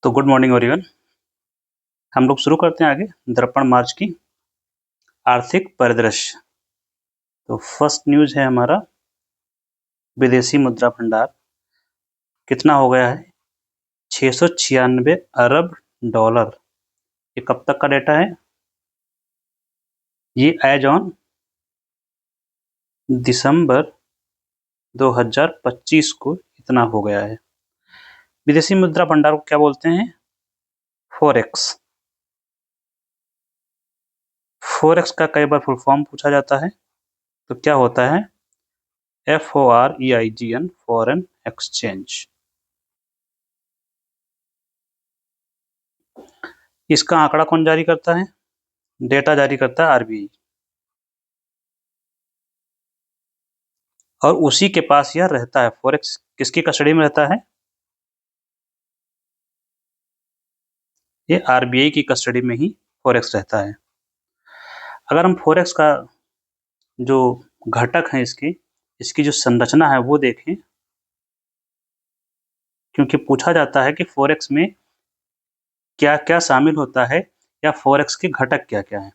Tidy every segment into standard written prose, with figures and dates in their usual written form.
तो good morning everyone. हम लोग शुरू करते हैं आगे दर्पण मार्च की आर्थिक परिदृश्य। तो फर्स्ट न्यूज है हमारा विदेशी मुद्रा भंडार कितना हो गया है 696 अरब डॉलर। ये कब तक का डेटा है? ये एज ऑन दिसंबर 2025 को इतना हो गया है। विदेशी मुद्रा भंडार को क्या बोलते हैं? फॉरेक्स। फॉरेक्स का कई बार फुल फॉर्म पूछा जाता है, तो क्या होता है? FOREIGN, foreign exchange. इसका आंकड़ा कौन जारी करता है? डेटा जारी करता है आरबीआई, और उसी के पास यह रहता है। फॉरेक्स किसकी कस्टडी में रहता है? ये आरबीआई की कस्टडी में ही फॉरेक्स रहता है। अगर हम फॉरेक्स का जो घटक है इसकी जो संरचना है वो देखें, क्योंकि पूछा जाता है कि फॉरेक्स में क्या क्या शामिल होता है या फॉरेक्स के घटक क्या क्या है,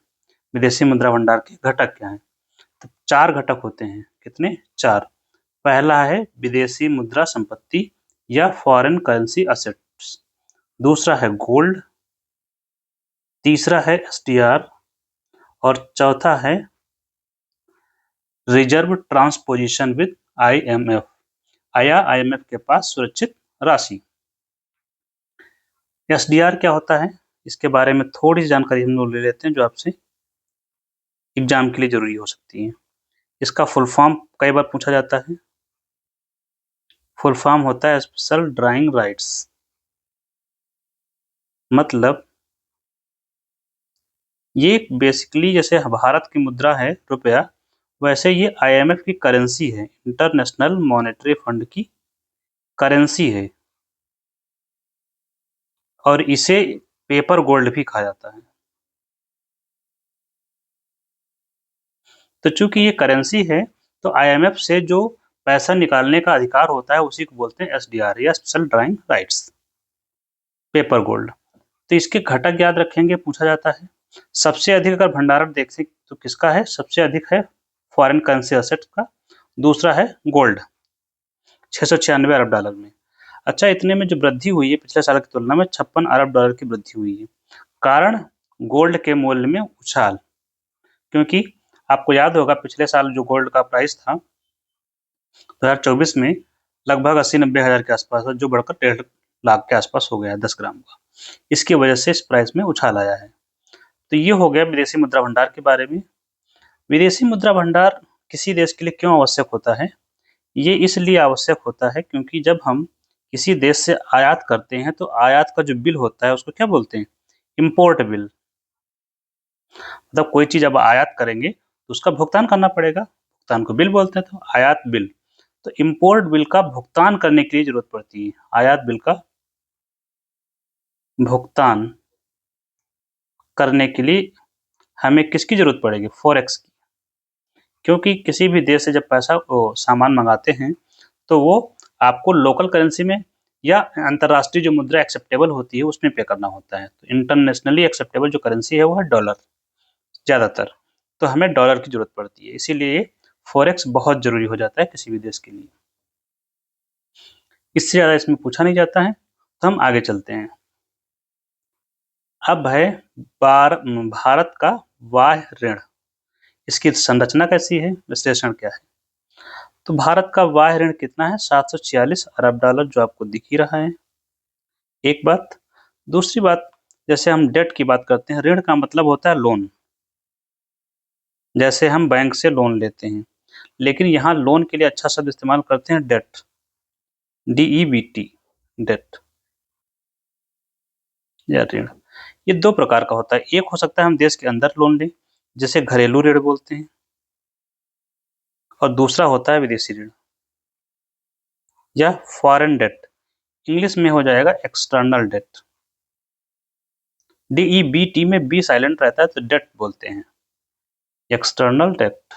विदेशी मुद्रा भंडार के घटक क्या है। तो 4 घटक होते हैं। कितने? 4। पहला है विदेशी मुद्रा संपत्ति या फॉरेन करेंसी असेट्स। दूसरा है गोल्ड। तीसरा है एसडीआर। और चौथा है रिजर्व ट्रांसपोजिशन विद आईएमएफ, या आईएमएफ के पास सुरक्षित राशि। एसडीआर क्या होता है, इसके बारे में थोड़ी सी जानकारी हम लोग ले लेते हैं जो आपसे एग्जाम के लिए जरूरी हो सकती है। इसका फुल फॉर्म कई बार पूछा जाता है। फुल फॉर्म होता है स्पेशल ड्राइंग राइट्स। मतलब ये बेसिकली जैसे भारत की मुद्रा है रुपया, वैसे ये आईएमएफ की करेंसी है, इंटरनेशनल मॉनेटरी फंड की करेंसी है, और इसे पेपर गोल्ड भी कहा जाता है। तो चूंकि ये करेंसी है, तो आईएमएफ से जो पैसा निकालने का अधिकार होता है उसी को बोलते हैं एसडीआर या special drawing rights, paper gold. तो इसके घटक याद रखेंगे, पूछा जाता है। सबसे अधिक अगर भंडारण देखें तो किसका है? सबसे अधिक है फॉरेन करेंसी असेट्स का। दूसरा है गोल्ड, 696 अरब डॉलर में। अच्छा, इतने में जो वृद्धि हुई है पिछले साल की तुलना में 56 अरब डॉलर की वृद्धि हुई है। कारण गोल्ड के मूल्य में उछाल। क्योंकि आपको याद होगा पिछले साल जो गोल्ड का प्राइस था 2024 में लगभग 80-90 हज़ार के आसपास, जो बढ़कर 1.5 लाख के आसपास हो गया है 10 ग्राम का। इसकी वजह से इस प्राइस में उछाल आया है। तो ये हो गया विदेशी मुद्रा भंडार के बारे में। विदेशी मुद्रा भंडार किसी देश के लिए क्यों आवश्यक होता है? ये इसलिए आवश्यक होता है क्योंकि जब हम किसी देश से आयात करते हैं तो आयात का जो बिल होता है उसको क्या बोलते हैं? Import bill. मतलब कोई चीज अब आयात करेंगे तो उसका भुगतान करना पड़ेगा, भुगतान को बिल बोलते हैं, तो आयात बिल। तो इम्पोर्ट बिल का भुगतान करने के लिए जरूरत पड़ती है, आयात बिल का भुगतान करने के लिए हमें किसकी जरूरत पड़ेगी? फॉरेक्स की। क्योंकि किसी भी देश से जब सामान मंगाते हैं तो वो आपको लोकल करेंसी में या अंतर्राष्ट्रीय जो मुद्रा एक्सेप्टेबल होती है उसमें पे करना होता है। तो इंटरनेशनली एक्सेप्टेबल जो करेंसी है वो है डॉलर ज़्यादातर। तो हमें डॉलर की जरूरत पड़ती है, इसीलिए फॉरेक्स बहुत जरूरी हो जाता है किसी भी देश के लिए। इससे ज़्यादा इसमें पूछा नहीं जाता है, तो हम आगे चलते हैं। अब है भारत का बाह्य ऋण। इसकी संरचना कैसी है, विश्लेषण क्या है? तो भारत का बाह्य ऋण कितना है? 746 अरब डॉलर, जो आपको दिख ही रहा है। एक बात। दूसरी बात, जैसे हम डेट की बात करते हैं, ऋण का मतलब होता है लोन। जैसे हम बैंक से लोन लेते हैं, लेकिन यहाँ लोन के लिए अच्छा शब्द इस्तेमाल करते हैं डेट, DEBT, डेट या ऋण। ये 2 प्रकार का होता है। एक हो सकता है हम देश के अंदर लोन लें, जिसे घरेलू ऋण बोलते हैं, और दूसरा होता है विदेशी ऋण या फॉरेन डेट। इंग्लिश में हो जाएगा एक्सटर्नल डेट। DEBT में बी साइलेंट रहता है तो डेट बोलते हैं, एक्सटर्नल डेट।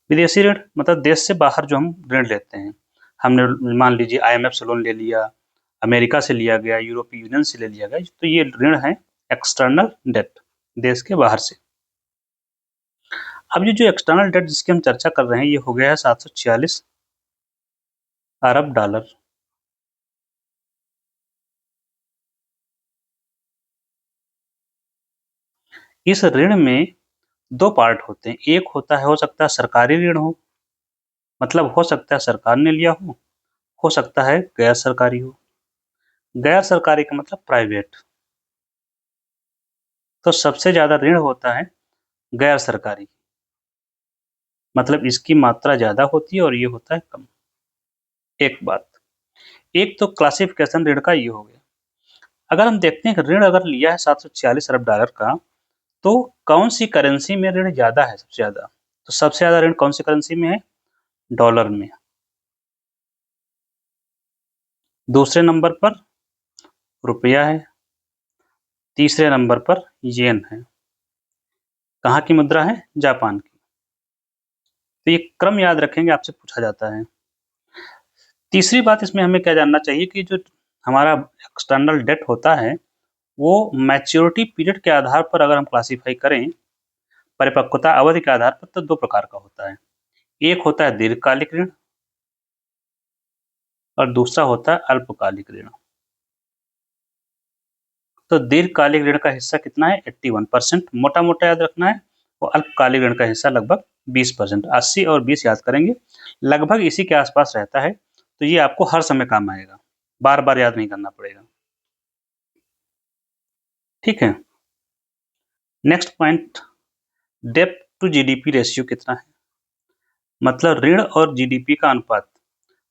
विदेशी ऋण मतलब देश से बाहर जो हम ऋण लेते हैं। हमने मान लीजिए आईएमएफ से लोन ले लिया, अमेरिका से लिया गया, यूरोपीय यूनियन से ले लिया गया, तो ये ऋण है एक्सटर्नल डेट, देश के बाहर से। अब ये जो एक्सटर्नल डेट जिसकी हम चर्चा कर रहे हैं, ये हो गया है 746 अरब डॉलर। इस ऋण में दो पार्ट होते हैं, एक होता है, हो सकता है सरकारी ऋण हो, मतलब हो सकता है सरकार ने लिया हो सकता है गैर सरकारी हो। गैर सरकारी का मतलब प्राइवेट। तो सबसे ज्यादा ऋण होता है गैर सरकारी, मतलब इसकी मात्रा ज्यादा होती है और ये होता है कम। एक बात, एक तो क्लासिफिकेशन ऋण का ये हो गया। अगर हम देखते हैं कि ऋण अगर लिया है 746 अरब डॉलर का, तो कौन सी करेंसी में ऋण ज्यादा है? सबसे ज्यादा, तो सबसे ज्यादा ऋण कौन सी करेंसी में है? डॉलर में। दूसरे नंबर पर रुपया है, तीसरे नंबर पर येन है। कहाँ की मुद्रा है? जापान की। तो ये क्रम याद रखेंगे, आपसे पूछा जाता है। तीसरी बात इसमें हमें क्या जानना चाहिए कि जो हमारा एक्सटर्नल डेट होता है, वो मैच्योरिटी पीरियड के आधार पर अगर हम क्लासिफाई करें, परिपक्वता अवधि के आधार पर, तो दो प्रकार का होता है। एक होता है दीर्घकालिक ऋण और दूसरा होता है अल्पकालिक ऋण। तो दीर्घकालिक ऋण का हिस्सा कितना है? 81%, मोटा मोटा याद रखना है। और अल्पकालिक ऋण का हिस्सा लगभग 20%। 80 और 20 याद करेंगे, लगभग इसी के आसपास रहता है। तो ये आपको हर समय काम आएगा, बार बार याद नहीं करना पड़ेगा। ठीक है। नेक्स्ट पॉइंट, डेब्ट टू जीडीपी रेशियो कितना है? मतलब ऋण और जीडीपी का अनुपात।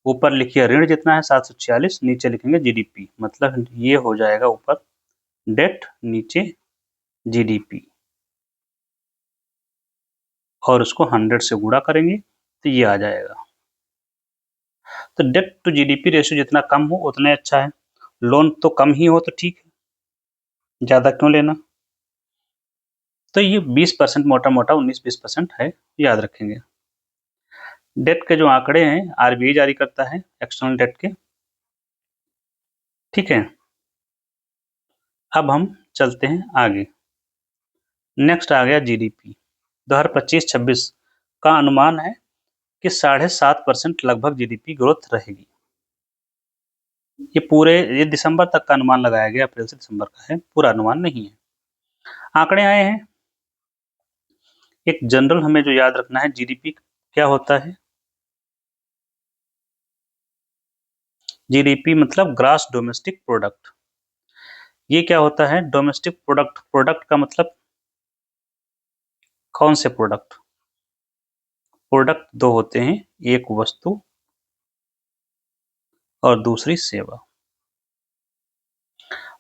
ऊपर लिखिए ऋण जितना है 746, नीचे लिखेंगे जीडीपी, मतलब ये हो जाएगा ऊपर डेट, नीचे जीडीपी, और उसको 100 से गुणा करेंगे तो ये आ जाएगा। तो डेट टू जीडीपी रेशियो जितना कम हो उतना अच्छा है। लोन तो कम ही हो तो ठीक है, ज्यादा क्यों लेना। तो ये 20%, मोटा मोटा 19-20% है, याद रखेंगे। डेट के जो आंकड़े हैं आरबीआई जारी करता है, एक्सटर्नल डेट के। ठीक है। अब हम चलते हैं आगे। नेक्स्ट आ गया जीडीपी। 2025-26 का अनुमान है कि 7.5% लगभग जीडीपी ग्रोथ रहेगी। ये दिसंबर तक का अनुमान लगाया गया, अप्रैल से दिसंबर का है, पूरा अनुमान नहीं है। आंकड़े आए हैं। एक जनरल हमें जो याद रखना है, जीडीपी क्या होता है? जीडीपी मतलब ग्रॉस डोमेस्टिक प्रोडक्ट। ये क्या होता है? Domestic product. प्रोडक्ट का मतलब कौन से प्रोडक्ट? प्रोडक्ट दो होते हैं, एक वस्तु और दूसरी सेवा।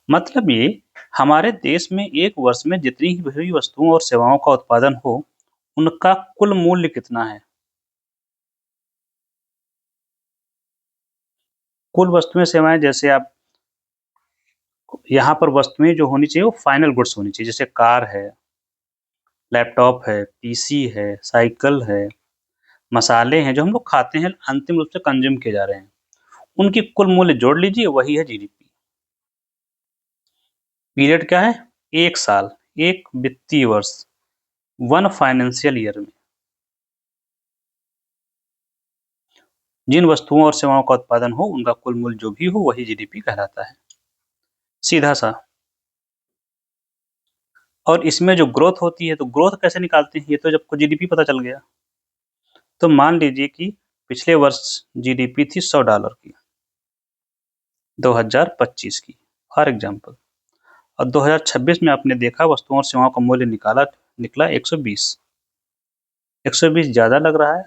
मतलब ये हमारे देश में एक वर्ष में जितनी भी वस्तुओं और सेवाओं का उत्पादन हो, उनका कुल मूल्य कितना है? कुल वस्तुएं सेवाएं, जैसे आप यहाँ पर वस्तुएं जो होनी चाहिए वो फाइनल गुड्स होनी चाहिए, जैसे कार है, लैपटॉप है, पीसी है, साइकिल है, मसाले हैं जो हम लोग खाते हैं, अंतिम रूप से कंज्यूम किए जा रहे हैं, उनकी कुल मूल्य जोड़ लीजिए, वही है जीडीपी। पीरियड क्या है? एक साल, एक वित्तीय वर्ष, 1 फाइनेंशियल ईयर में जिन वस्तुओं और सेवाओं का उत्पादन हो, उनका कुल मूल्य जो भी हो, वही जीडीपी कहलाता है। सीधा सा। और इसमें जो ग्रोथ होती है, तो ग्रोथ कैसे निकालते हैं? ये तो जब जीडीपी पता चल गया। तो मान लीजिए कि पिछले वर्ष जीडीपी थी $100 की, 2025 की, फॉर एग्जाम्पल। और 2026 में आपने देखा वस्तुओं और सेवाओं का मूल्य निकला 120। 120 ज्यादा लग रहा है,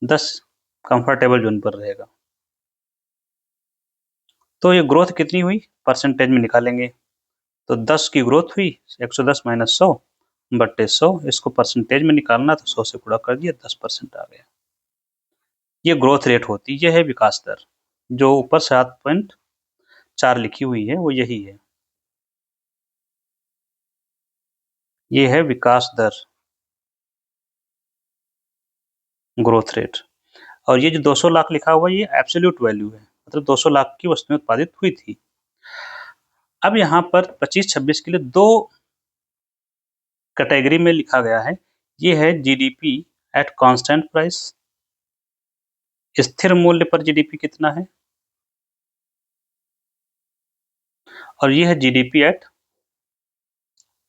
10 कंफर्टेबल जोन पर रहेगा। तो ये ग्रोथ कितनी हुई? परसेंटेज में निकालेंगे तो 10 की ग्रोथ हुई, 110 माइनस 100 बट्टे 100, इसको परसेंटेज में निकालना तो 100 से गुणा कर दिया, 10% आ गया। ये ग्रोथ रेट होती है, ये है विकास दर। जो ऊपर 7.4 लिखी हुई है वो यही है, ये है विकास दर, ग्रोथ रेट। और ये जो 200 लाख लिखा हुआ है, ये एब्सोल्यूट वैल्यू है, मतलब 200 लाख की वस्तुएं उत्पादित हुई थी। अब यहाँ पर 25-26 के लिए 2 कैटेगरी में लिखा गया है। ये है जीडीपी एट कांस्टेंट प्राइस, स्थिर मूल्य पर जीडीपी कितना है, और ये है जीडीपी एट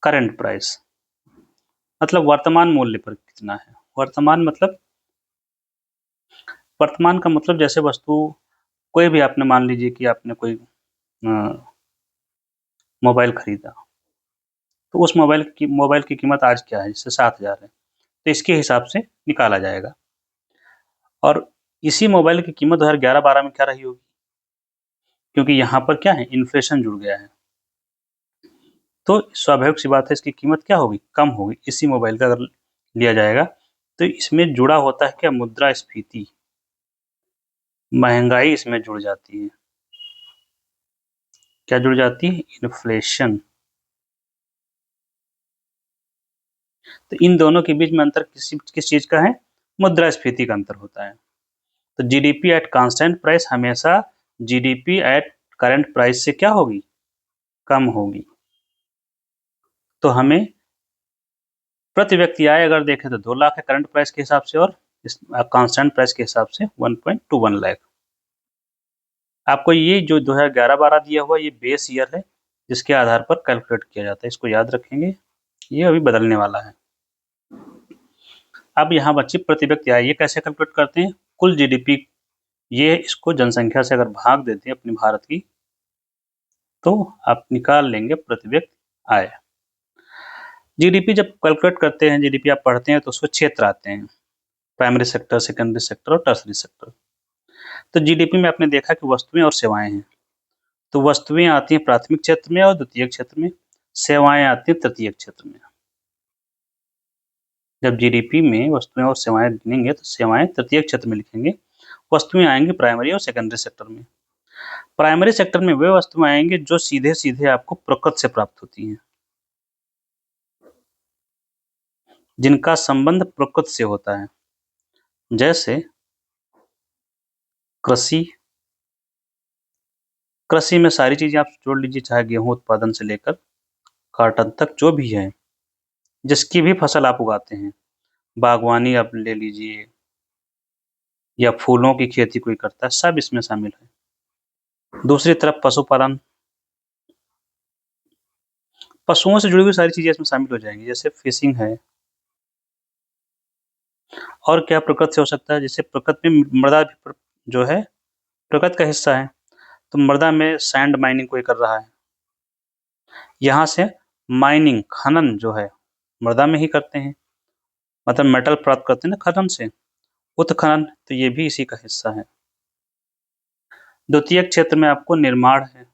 करंट प्राइस, मतलब वर्तमान मूल्य पर कितना है। वर्तमान का मतलब जैसे वस्तु कोई भी, आपने मान लीजिए कि आपने कोई मोबाइल खरीदा, तो उस मोबाइल की कीमत आज क्या है, जैसे 7,000 है, तो इसके हिसाब से निकाला जाएगा। और इसी मोबाइल की कीमत 2011-12 में क्या रही होगी, क्योंकि यहाँ पर क्या है, इन्फ्लेशन जुड़ गया है, तो स्वाभाविक सी बात है इसकी कीमत क्या होगी, कम होगी। इसी मोबाइल का अगर लिया जाएगा तो इसमें जुड़ा होता है क्या, मुद्रास्फीति, महंगाई इसमें जुड़ जाती है। क्या जुड़ जाती है, इन्फ्लेशन। तो इन दोनों के बीच में अंतर किस चीज का है, मुद्रास्फीति का अंतर होता है। तो जीडीपी एट कांस्टेंट प्राइस हमेशा जीडीपी एट करंट प्राइस से क्या होगी, कम होगी। तो हमें प्रति व्यक्ति आय अगर देखें तो 2 लाख है करंट प्राइस के हिसाब से, और कांस्टेंट प्राइस के हिसाब से 1.21 लाख। आपको ये जो 2011-12 दिया हुआ ये बेस ईयर है, जिसके आधार पर कैलकुलेट किया जाता है, इसको याद रखेंगे, ये अभी बदलने वाला है। अब यहाँ बच्चे प्रति व्यक्ति आय ये कैसे कैलकुलेट करते हैं, कुल जीडीपी, ये इसको जनसंख्या से अगर भाग देते हैं अपनी भारत की, तो आप निकाल लेंगे प्रति व्यक्ति आय। जीडीपी जब कैलकुलेट करते हैं, जीडीपी आप पढ़ते हैं तो उसको क्षेत्र आते हैं, प्राइमरी सेक्टर, सेकेंडरी सेक्टर और टर्सरी सेक्टर। तो जीडीपी में आपने देखा कि वस्तुएं और सेवाएं हैं, तो वस्तुएं आती हैं प्राथमिक क्षेत्र में और द्वितीयक क्षेत्र में, सेवाएं आती हैं तृतीयक क्षेत्र में। जब जीडीपी में वस्तुएं और सेवाएं गिनेंगे तो सेवाएं तृतीयक क्षेत्र में लिखेंगे, वस्तुएं आएंगी प्राइमरी और सेकेंडरी सेक्टर में। प्राइमरी सेक्टर में वे वस्तुएं आएंगी जो सीधे सीधे आपको प्रकृति से प्राप्त होती हैं, जिनका संबंध प्रकृति से होता है, जैसे कृषि। कृषि में सारी चीजें आप जोड़ लीजिए, चाहे गेहूं उत्पादन से लेकर कॉटन तक, जो भी है, जिसकी भी फसल आप उगाते हैं, बागवानी आप ले लीजिए या फूलों की खेती कोई करता है, सब इसमें शामिल है। दूसरी तरफ पशुपालन, पशुओं से जुड़ी हुई सारी चीजें इसमें शामिल हो जाएंगी, जैसे फिशिंग है। और क्या प्रकृति से हो सकता है, जैसे प्रकृति में मृदा भी जो है प्रकृति का हिस्सा है, तो मृदा में सैंड माइनिंग कोई कर रहा है, यहाँ से माइनिंग, खनन जो है मृदा में ही करते हैं, मतलब मेटल प्राप्त करते हैं ना खनन से, उत्खनन, तो ये भी इसी का हिस्सा है। द्वितीय क्षेत्र में आपको निर्माण है,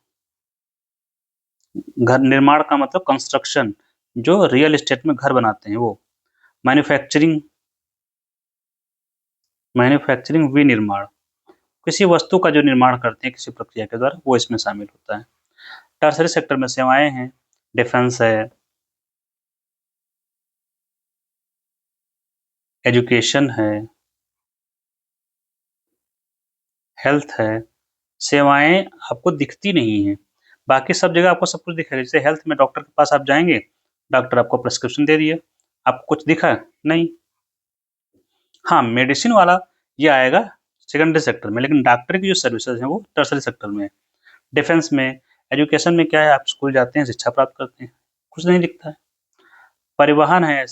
घर निर्माण का मतलब कंस्ट्रक्शन, जो रियल एस्टेट में घर बनाते हैं वो। मैन्युफैक्चरिंग, विनिर्माण, किसी वस्तु का जो निर्माण करते हैं किसी प्रक्रिया के द्वारा, वो इसमें शामिल होता है। टर्सरी सेक्टर में सेवाएं हैं, डिफेंस है, एजुकेशन है, हेल्थ है। सेवाएं आपको दिखती नहीं है, बाकी सब जगह आपको सब कुछ दिखेगा। जैसे हेल्थ में डॉक्टर के पास आप जाएंगे, डॉक्टर आपको प्रिस्क्रिप्शन दे दिया, आपको कुछ दिखा नहीं। हाँ, मेडिसिन वाला ये आएगा सेकेंडरी सेक्टर में, लेकिन डॉक्टर की जो सर्विसेज हैं वो टर्सरी सेक्टर में है। डिफेंस में, एजुकेशन में क्या है, आप स्कूल जाते हैं, शिक्षा प्राप्त करते हैं, कुछ नहीं दिखता है। परिवहन है,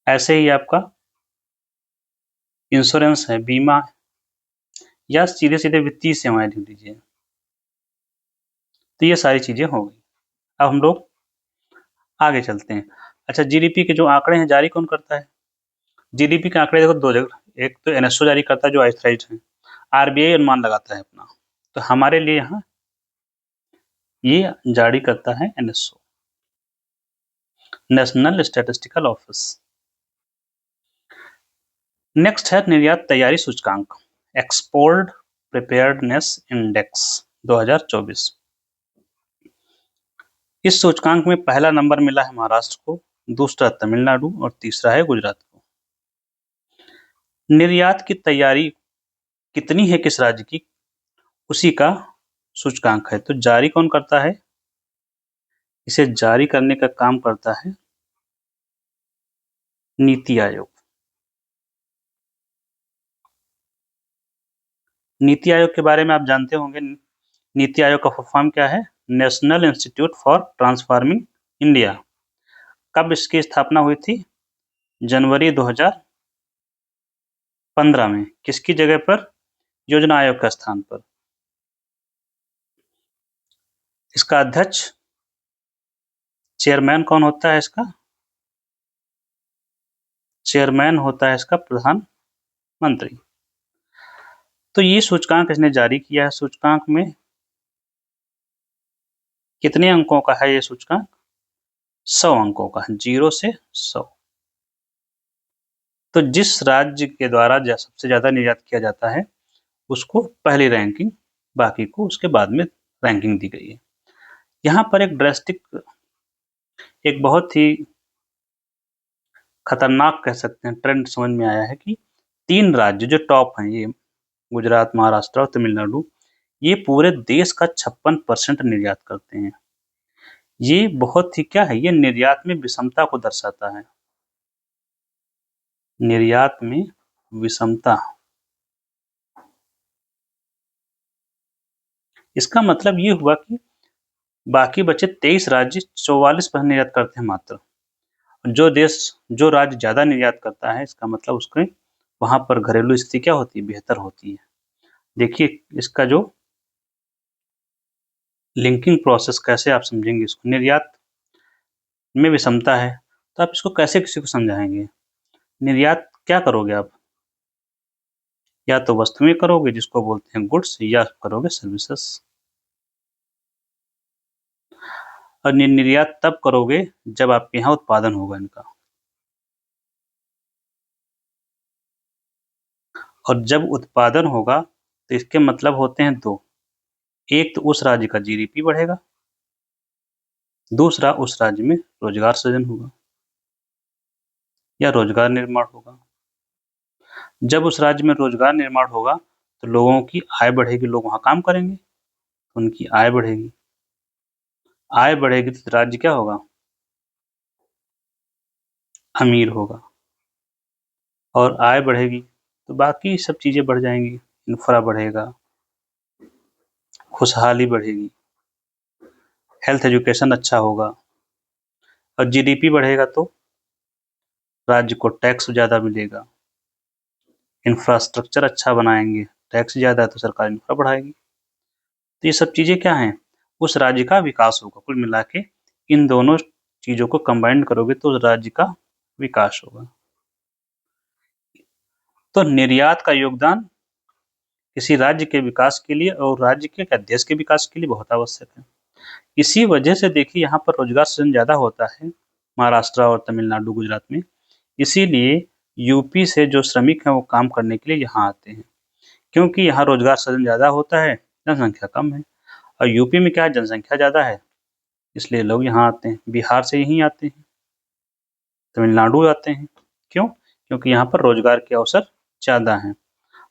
ऐसे ही आपका इंश्योरेंस है, बीमा, या सीधे सीधे वित्तीय सेवाएं ले लीजिए। तो ये सारी चीजें हो गई। अब हम लोग आगे चलते हैं। अच्छा, जीडीपी के जो आंकड़े हैं जारी कौन करता है, जीडीपी के आंकड़े देखो 2 जगह, एक तो एनएसओ जारी करता है जो ऑथराइज्ड है, आरबीआई अनुमान लगाता है अपना, तो हमारे लिए यहाँ ये जारी करता है NSO, national statistical office. Next है निर्यात तैयारी सूचकांक, एक्सपोर्ट प्रिपेयर्डनेस इंडेक्स 2024। इस सूचकांक में पहला नंबर मिला है महाराष्ट्र को, दूसरा तमिलनाडु और तीसरा है गुजरात को। निर्यात की तैयारी कितनी है किस राज्य की, उसी का सूचकांक है। तो जारी कौन करता है? इसे जारी करने का काम करता है नीति आयोग। नीति आयोग के बारे में आप जानते होंगे। नीति आयोग का फुल फॉर्म क्या है? National institute for transforming India. कब इसकी स्थापना हुई थी? जनवरी 2015 में। किसकी जगह पर? योजना आयोग का स्थान पर। इसका अध्यक्ष, चेयरमैन कौन होता है इसका? चेयरमैन होता है इसका प्रधानमंत्री। तो ये सूचकांक इसने जारी किया है। सूचकांक में कितने अंकों का है ये सूचकांक? 100 अंकों का है, 0 से 100। तो जिस राज्य के द्वारा सबसे ज्यादा निर्यात किया जाता है उसको पहली रैंकिंग, बाकी को उसके बाद में रैंकिंग दी गई है। यहाँ पर एक ड्रास्टिक, एक बहुत ही खतरनाक कह सकते हैं ट्रेंड समझ में आया है कि 3 राज्य जो टॉप हैं, ये गुजरात, महाराष्ट्र और तमिलनाडु, ये पूरे देश का 56% निर्यात करते हैं। ये बहुत ही क्या है, ये निर्यात में विषमता को दर्शाता है। निर्यात में विषमता, इसका मतलब ये हुआ कि बाकी बचे 23 राज्य 44% निर्यात करते हैं मात्र। जो राज्य ज्यादा निर्यात करता है, इसका मतलब उसके वहां पर घरेलू स्थिति क्या होती है? बेहतर होती है। देखिए इसका जो लिंकिंग प्रोसेस कैसे आप समझेंगे इसको। निर्यात में विषमता है तो आप इसको कैसे किसी को समझाएंगे? निर्यात क्या करोगे आप? या तो वस्तुएं करोगे जिसको बोलते हैं गुड्स, या करोगे सर्विसेज। और निर्यात तब करोगे जब आपके यहाँ उत्पादन होगा इनका। और जब उत्पादन होगा तो इसके मतलब होते हैं 2। एक तो उस राज्य का जीडीपी बढ़ेगा, दूसरा उस राज्य में रोजगार सृजन होगा या रोजगार निर्माण होगा। जब उस राज्य में रोजगार निर्माण होगा तो लोगों की आय बढ़ेगी, लोग वहां काम करेंगे, उनकी आय बढ़ेगी। आय बढ़ेगी तो राज्य क्या होगा? अमीर होगा। और आय बढ़ेगी तो बाकी सब चीजें बढ़ जाएंगी, इंफ्रा बढ़ेगा, खुशहाली बढ़ेगी, हेल्थ एजुकेशन अच्छा होगा। और जीडीपी बढ़ेगा तो राज्य को टैक्स ज्यादा मिलेगा, इंफ्रास्ट्रक्चर अच्छा बनाएंगे, टैक्स ज्यादा है तो सरकार इंफ्रा बढ़ाएगी। तो ये सब चीजें क्या हैं? उस राज्य का विकास होगा। कुल मिला के इन दोनों चीजों को कंबाइन करोगे तो राज्य का विकास होगा। तो निर्यात का योगदान किसी राज्य के विकास के लिए और राज्य के क्या, देश के विकास के लिए बहुत आवश्यक है। इसी वजह से देखिए यहाँ पर रोजगार सृजन ज्यादा होता है महाराष्ट्र और तमिलनाडु, गुजरात में। इसीलिए यूपी से जो श्रमिक हैं वो काम करने के लिए यहाँ आते हैं, क्योंकि यहाँ रोजगार सृजन ज्यादा होता है, जनसंख्या कम है। और यूपी में क्या है, जनसंख्या ज्यादा है, इसलिए लोग यहाँ आते हैं। बिहार से यहीं आते हैं, तमिलनाडु आते हैं। क्यों? क्योंकि यहाँ पर रोजगार के अवसर ज्यादा हैं।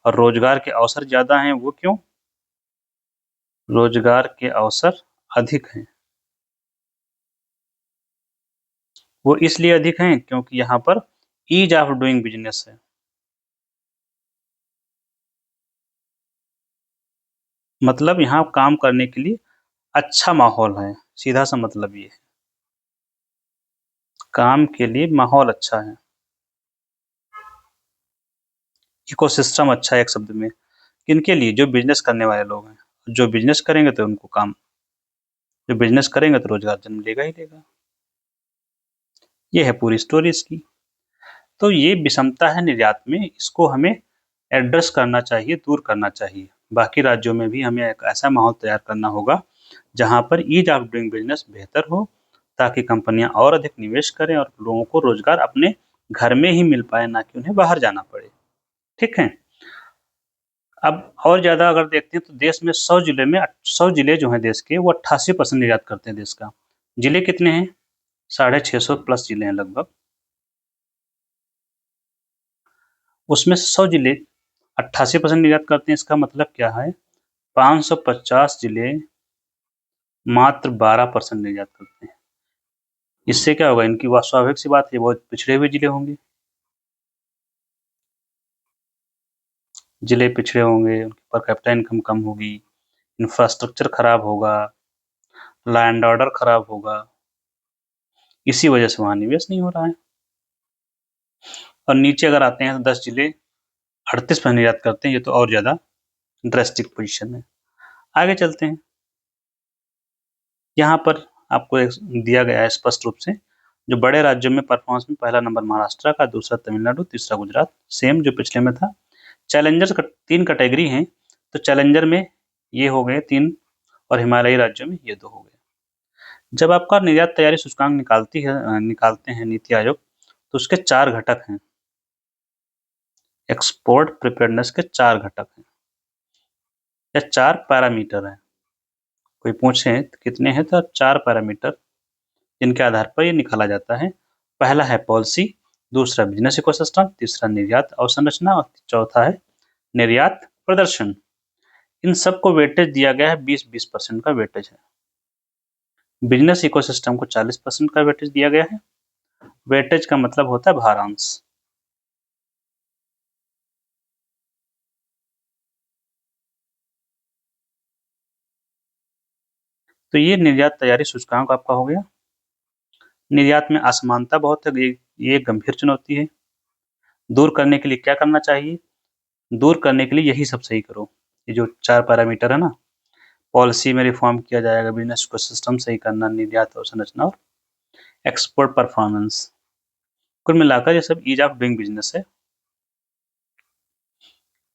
और रोजगार के अवसर ज्यादा हैं वो क्यों? रोजगार के अवसर अधिक हैं। वो इसलिए अधिक हैं क्योंकि यहाँ पर ईज ऑफ डूइंग बिजनेस है। मतलब यहाँ काम करने के लिए अच्छा माहौल है, सीधा सा मतलब ये है। काम के लिए माहौल अच्छा है, इकोसिस्टम अच्छा है एक शब्द में। किनके लिए? जो बिजनेस करने वाले लोग हैं। जो बिजनेस करेंगे तो उनको काम, जो बिजनेस करेंगे तो रोजगार जन्म लेगा ही लेगा। ये है पूरी स्टोरी इसकी। तो ये विषमता है निर्यात में, इसको हमें एड्रेस करना चाहिए, दूर करना चाहिए। बाकी राज्यों में भी हमें एक ऐसा माहौल तैयार करना होगा जहाँ पर ईज ऑफ डूइंग बिजनेस बेहतर हो, ताकि कंपनियां और अधिक निवेश करें और लोगों को रोजगार अपने घर में ही मिल पाए, ना कि उन्हें बाहर जाना पड़े। ठीक है। अब और ज्यादा अगर देखते हैं तो देश में 100 जिले जो हैं देश के, वो 88% निर्यात करते हैं देश का। जिले कितने हैं? 650 प्लस जिले हैं लगभग। उसमें से 100 जिले 88% निर्यात करते हैं, इसका मतलब क्या है? 550 जिले मात्र 12% निर्यात करते हैं। इससे क्या होगा? इनकी स्वाभाविक सी बात है, बहुत पिछड़े हुए जिले होंगे। जिले पिछड़े होंगे, उनकी पर कैपिटा इनकम कम होगी, इंफ्रास्ट्रक्चर खराब होगा, लॉ एंड ऑर्डर खराब होगा, इसी वजह से वहाँ निवेश नहीं हो रहा है। और नीचे अगर आते हैं तो 10 जिले 38% निर्यात करते हैं, ये तो और ज़्यादा ड्रेस्टिक पोजीशन है। आगे चलते हैं। यहाँ पर आपको एक दिया गया है स्पष्ट रूप से, जो बड़े राज्यों में परफॉर्मेंस में पहला नंबर महाराष्ट्र का, दूसरा तमिलनाडु, तीसरा गुजरात, सेम जो पिछले में था। चैलेंजर्स का 3 कैटेगरी हैं, तो चैलेंजर में ये हो गए 3 और हिमालयी राज्यों में ये 2 हो गए। जब आपका निर्यात तैयारी सूचकांक निकालते हैं नीति आयोग, तो उसके 4 घटक हैं। एक्सपोर्ट प्रिपेयरनेस के 4 घटक हैं या 4 पैरामीटर हैं। कोई पूछे कितने हैं, तो 4 पैरामीटर जिनके आधार पर ये निकाला जाता है। पहला है पॉलिसी, दूसरा बिजनेस इकोसिस्टम, तीसरा निर्यात अवसंरचना और चौथा है निर्यात प्रदर्शन। इन सबको वेटेज दिया गया है, 20-20% का वेटेज है। बिजनेस इकोसिस्टम को 40% का वेटेज दिया गया है। वेटेज का मतलब होता है भारांश। तो ये निर्यात तैयारी सूचकांक आपका हो गया। निर्यात में असमानता बहुत है, ये एक गंभीर चुनौती है। दूर करने के लिए क्या करना चाहिए? दूर करने के लिए यही सब सही करो। ये जो 4 पैरामीटर है ना, पॉलिसी में रिफॉर्म किया जाएगा, बिजनेस को सिस्टम सही करना, निर्यात और संरचना और एक्सपोर्ट परफॉर्मेंस। कुल मिलाकर ये सब ईज ऑफ डूइंग बिजनेस है।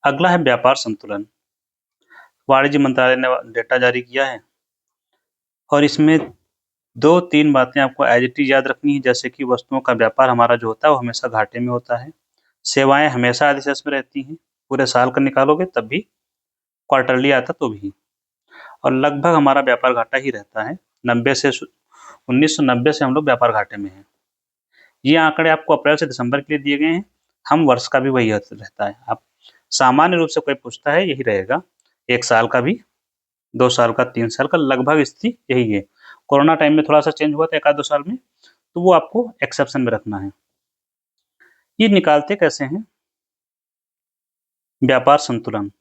अगला है व्यापार संतुलन। वाणिज्य मंत्रालय ने डेटा जारी किया है और इसमें 2-3 बातें आपको एज इट इज याद रखनी है, जैसे कि वस्तुओं का व्यापार हमारा जो होता है वो हमेशा घाटे में होता है। सेवाएं हमेशा अधिशेष में रहती हैं, पूरे साल का निकालोगे तब भी, क्वार्टरली आता तो भी, और लगभग हमारा व्यापार घाटा ही रहता है। 1990 से हम लोग व्यापार घाटे में हैं। ये आंकड़े आपको अप्रैल से दिसंबर के लिए दिए गए हैं, हम वर्ष का भी वही रहता है। आप सामान्य रूप से कोई पूछता है यही रहेगा, 1 साल का भी, 2 साल का, 3 साल का, लगभग स्थिति यही है। कोरोना टाइम में थोड़ा सा चेंज हुआ था 1 आध 2 साल में, तो वो आपको एक्सेप्शन में रखना है। ये निकालते कैसे हैं? व्यापार संतुलन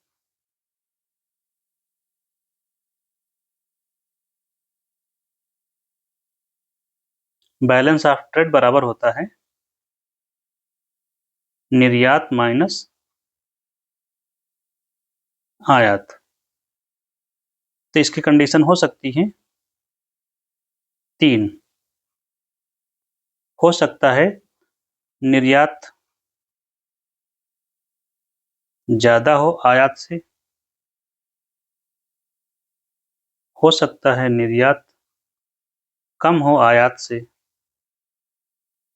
बैलेंस ऑफ ट्रेड बराबर होता है निर्यात माइनस आयात। तो इसकी कंडीशन हो सकती है 3। हो सकता है निर्यात ज्यादा हो आयात से, हो सकता है निर्यात कम हो आयात से,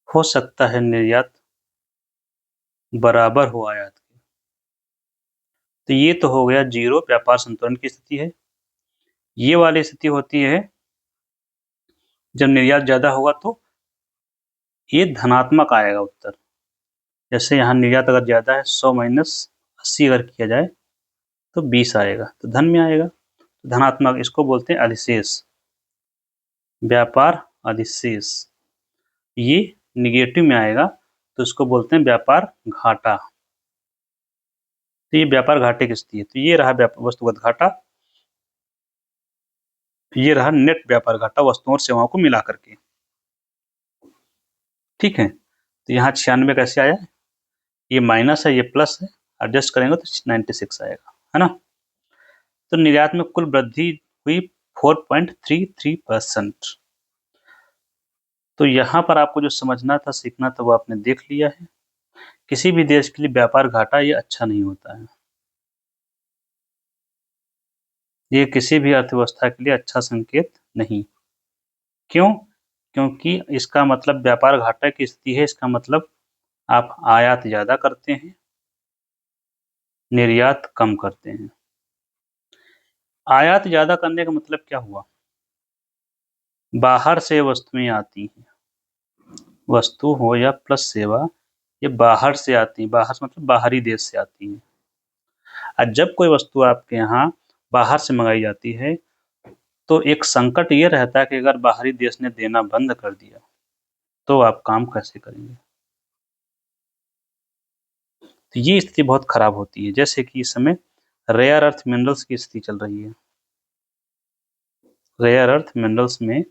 हो सकता है निर्यात बराबर हो आयात के। तो ये तो हो गया जीरो, व्यापार संतुलन की स्थिति है। ये वाली स्थिति होती है जब निर्यात ज्यादा होगा तो ये धनात्मक आएगा उत्तर। जैसे यहाँ निर्यात अगर ज्यादा है, 100 माइनस 80 अगर किया जाए तो 20 आएगा, तो धन में आएगा, तो धनात्मक। इसको बोलते हैं अधिशेष, व्यापार अधिशेष। ये निगेटिव में आएगा तो इसको बोलते हैं व्यापार घाटा। तो ये व्यापार घाटे की स्थिति है। तो ये रहा वस्तुगत घाटा, ये रहा नेट व्यापार घाटा वस्तुओं और सेवाओं को मिला करके। ठीक है, तो यहाँ 96 कैसे आया? ये माइनस है, ये प्लस है, एडजस्ट करेंगे तो 96 आएगा, है ना। तो निर्यात में कुल वृद्धि हुई 4.33%। तो यहाँ पर आपको जो समझना था, सीखना था, वो आपने देख लिया है। किसी भी देश के लिए व्यापार घाटा ये अच्छा नहीं होता है। ये किसी भी अर्थव्यवस्था के लिए अच्छा संकेत नहीं। क्यों? क्योंकि इसका मतलब व्यापार घाटा की स्थिति है, इसका मतलब आप आयात ज्यादा करते हैं, निर्यात कम करते हैं। आयात ज्यादा करने का मतलब क्या हुआ? बाहर से वस्तुएं आती हैं, वस्तु हो या प्लस सेवा, ये बाहर से आती है। बाहर से मतलब बाहरी देश से आती है। जब कोई वस्तु आपके यहाँ बाहर से मंगाई जाती है, तो एक संकट ये रहता है कि अगर बाहरी देश ने देना बंद कर दिया, तो आप काम कैसे करेंगे? तो ये स्थिति बहुत खराब होती है, जैसे कि इस समय रेयर अर्थ मिनरल्स की स्थिति चल रही है। रेयर अर्थ मिनरल्स में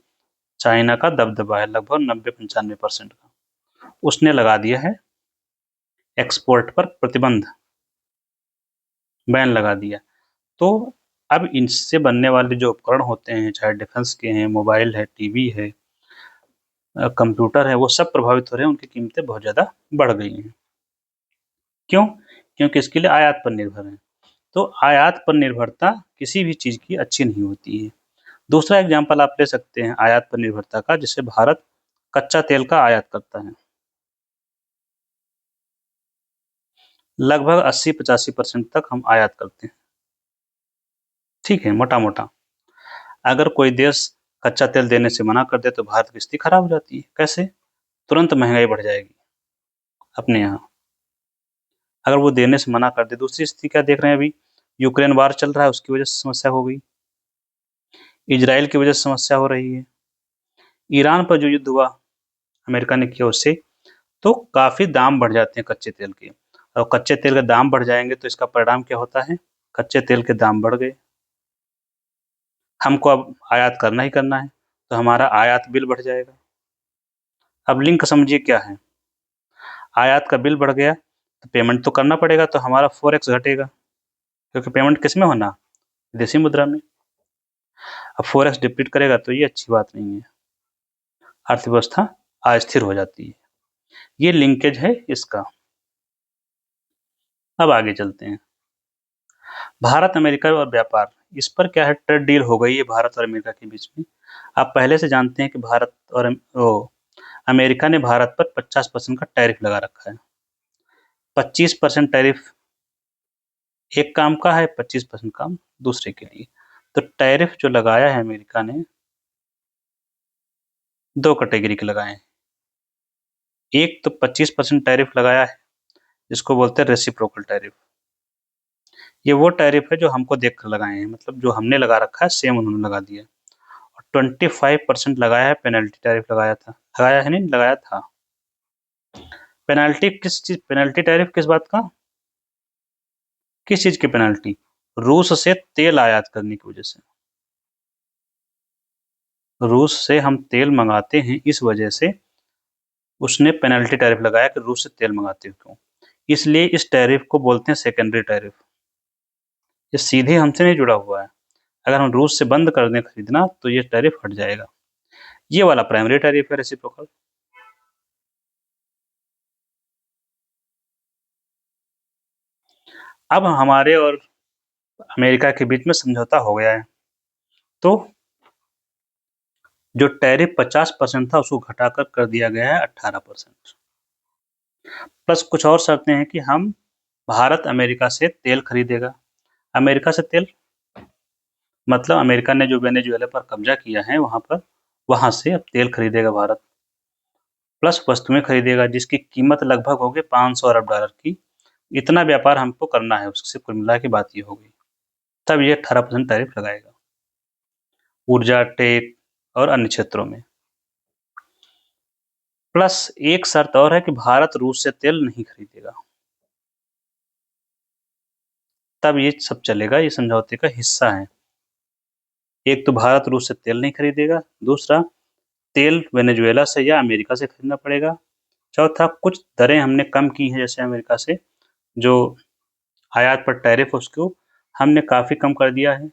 चाइना का दबदबा है, लगभग 90-95% का। उसने लगा दिया है एक्सपोर्ट पर प्रतिबंध, बैन लगा दिया। तो अब इनसे बनने वाले जो उपकरण होते हैं, चाहे डिफेंस के हैं, मोबाइल है, टीवी है, कंप्यूटर है, वो सब प्रभावित हो रहे हैं, उनकी कीमतें बहुत ज़्यादा बढ़ गई हैं। क्यों? क्योंकि इसके लिए आयात पर निर्भर हैं। तो आयात पर निर्भरता किसी भी चीज़ की अच्छी नहीं होती है। दूसरा एग्जाम्पल आप ले सकते हैं आयात पर निर्भरता का, जैसे भारत कच्चा तेल का आयात करता है। लगभग 80-85% तक हम आयात करते हैं। ठीक है, मोटा-मोटा। अगर कोई देश कच्चा तेल देने से मना कर दे तो भारत की स्थिति खराब हो जाती है। कैसे? तुरंत महँगाई बढ़ जाएगी अपने यहाँ। अगर वो देने से मना कर दे, दूसरी स्थिति क्या देख रहे हैं अभी, यूक्रेन वार चल रहा है, उसकी वजह से समस्या हो गई। इज़राइल की वजह से समस्या हो रही है। ईरान पर जो युद्ध हुआ, अमेरिका ने किया उससे, तो काफ़ी दाम बढ़ जाते हैं कच्चे तेल के, और कच्चे तेल के दाम बढ़ जाएँगे तो इसका परिणाम क्या होता है? कच्चे तेल के दाम बढ़ गए। हमको अब आयात करना ही करना है, तो हमारा आयात बिल बढ़ जाएगा। अब लिंक समझिए क्या है? आयात का बिल बढ़ गया, तो पेमेंट तो करना पड़ेगा, तो हमारा फ़ॉरेक्स घटेगा, क्योंकि पेमेंट किसमें होना? विदेशी मुद्रा में। अब फ़ॉरेक्स डिप्लीट करेगा तो ये अच्छी बात नहीं है। अर्थव्यवस्था अस्थिर हो जाती है। ये लिंकेज है इसका। अब आगे चलते हैं। भारत अमेरिका और व्यापार, इस पर क्या है, ट्रेड डील हो गई है भारत और अमेरिका के बीच में। आप पहले से जानते हैं कि भारत और अमेरिका ने भारत पर 50% का टैरिफ लगा रखा है। 25% टैरिफ एक काम का है, 25% काम दूसरे के लिए। तो टैरिफ जो लगाया है अमेरिका ने, 2 कैटेगरी के लगाए हैं। एक तो 25% टैरिफ लगाया है, जिसको बोलते हैं रेसिप्रोकल टैरिफ। ये वो टैरिफ है जो हमको देख कर लगाए हैं, मतलब जो हमने लगा रखा है सेम उन्होंने लगा दिया। और 25% लगाया है, पेनल्टी टैरिफ लगाया है नहीं, लगाया था। पेनल्टी टैरिफ किस बात का? किस चीज़ की पेनल्टी? रूस से तेल आयात करने की वजह से। रूस से हम तेल मंगाते हैं, इस वजह से उसने पेनल्टी टैरिफ लगाया कि रूस से तेल मंगाते हो क्यों? इसलिए इस टैरिफ को बोलते हैं सेकेंडरी टैरिफ। ये सीधे हमसे नहीं जुड़ा हुआ है। अगर हम रूस से बंद कर दें खरीदना तो ये टैरिफ हट जाएगा। ये वाला प्राइमरी टैरिफ है, रेसिप्रोकल। अब हमारे और अमेरिका के बीच में समझौता हो गया है, तो जो टैरिफ 50% था उसको घटाकर कर दिया गया है 18%। प्लस कुछ और शर्तें हैं कि हम भारत अमेरिका से तेल खरीदेगा। अमेरिका से तेल मतलब अमेरिका ने जो वेनेजुएला पर कब्जा किया है वहाँ से अब तेल खरीदेगा भारत, प्लस वस्तुएं खरीदेगा जिसकी कीमत लगभग होगी 500 अरब डॉलर की। इतना व्यापार हमको करना है उससे, कुल मिला के बात ये हो गई। तब ये 18% टैरिफ लगाएगा ऊर्जा, टेक और अन्य क्षेत्रों में। प्लस एक शर्त और है कि भारत रूस से तेल नहीं खरीदेगा। तब ये सब चलेगा, ये समझौते का हिस्सा है। एक तो भारत रूस से तेल नहीं खरीदेगा, दूसरा तेल वेनेजुएला से या अमेरिका से खरीदना पड़ेगा, चौथा कुछ दरें हमने कम की हैं, जैसे अमेरिका से जो आयात पर टैरिफ उसको हमने काफ़ी कम कर दिया है।